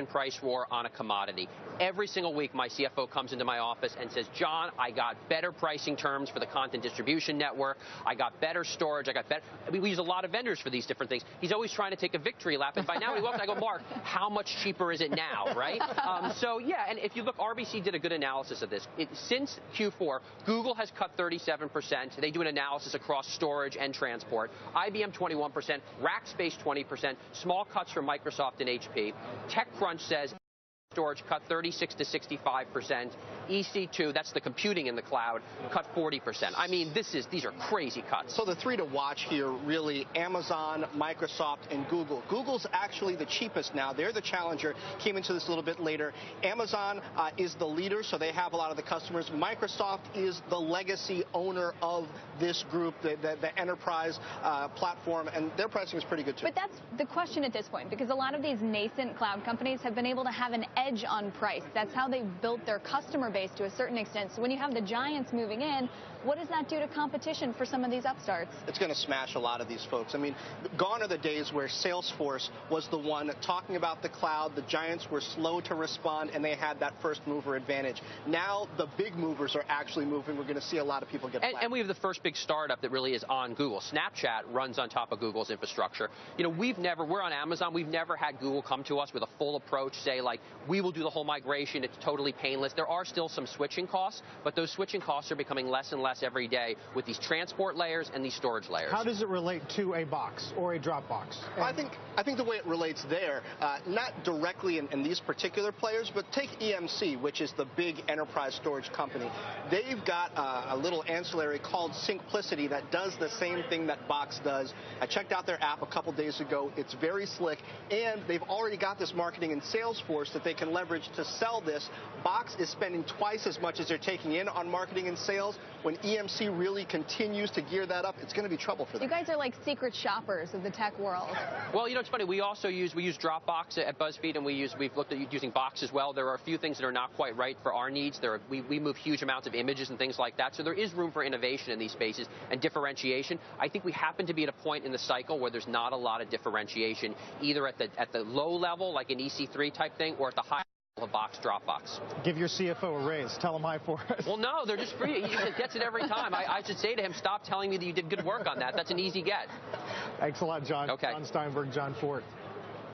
price war on a commodity. Every single week, my CFO comes into my office and says, John, I got better pricing terms for the content distribution network. I got better storage. I got better. We use a lot of vendors for these different things. He's always trying to take a victory lap. And by now, he walks, I go, Mark, how much cheaper is it now, right? So, yeah, and if you look, RBC did a good analysis of this. Since Q4, Google has cut 37%. They do an analysis across storage and transport. IBM 21%, Rackspace 20%, small cuts from Microsoft and HP. TechCrunch says storage cut 36 to 65%. EC2, that's the computing in the cloud, cut 40%. I mean, these are crazy cuts. So the three to watch here, really, Amazon, Microsoft, and Google. Google's actually the cheapest now. They're the challenger. Came into this a little bit later. Amazon is the leader, so they have a lot of the customers. Microsoft is the legacy owner of this group, the enterprise platform, and their pricing is pretty good, too. But that's the question at this point, because a lot of these nascent cloud companies have been able to have an edge on price. That's how they've built their customer base to a certain extent. So when you have the giants moving in, what does that do to competition for some of these upstarts? It's going to smash a lot of these folks. I mean, gone are the days where Salesforce was the one talking about the cloud. The giants were slow to respond, and they had that first mover advantage. Now the big movers are actually moving. We're going to see a lot of people get flat. And we have the first big startup that really is on Google. Snapchat runs on top of Google's infrastructure. You know, we're on Amazon. We've never had Google come to us with a full approach, say, like, we will do the whole migration. It's totally painless. There are still some switching costs, but those switching costs are becoming less and less every day with these transport layers and these storage layers. How does it relate to a box or a Dropbox? I think the way it relates there, not directly in these particular players, but take EMC, which is the big enterprise storage company. They've got a little ancillary called Simplicity that does the same thing that Box does. I checked out their app a couple days ago. It's very slick, and they've already got this marketing in Salesforce that they can leverage to sell this. Box is spending twice as much as they're taking in on marketing and sales. When EMC really continues to gear that up, it's going to be trouble for them. You guys are like secret shoppers of the tech world. Well, you know, it's funny. We use Dropbox at BuzzFeed, and we've looked at using Box as well. There are a few things that are not quite right for our needs. We move huge amounts of images and things like that. So there is room for innovation in these spaces and differentiation. I think we happen to be at a point in the cycle where there's not a lot of differentiation, either at the low level, like an EC3 type thing, or at the high level of Box, Dropbox. Give your CFO a raise. Tell him hi for us. Well, no, they're just free. He just gets it every time. I should say to him, stop telling me that you did good work on that. That's an easy get. Thanks a lot, John. Okay. John Steinberg, John Fort.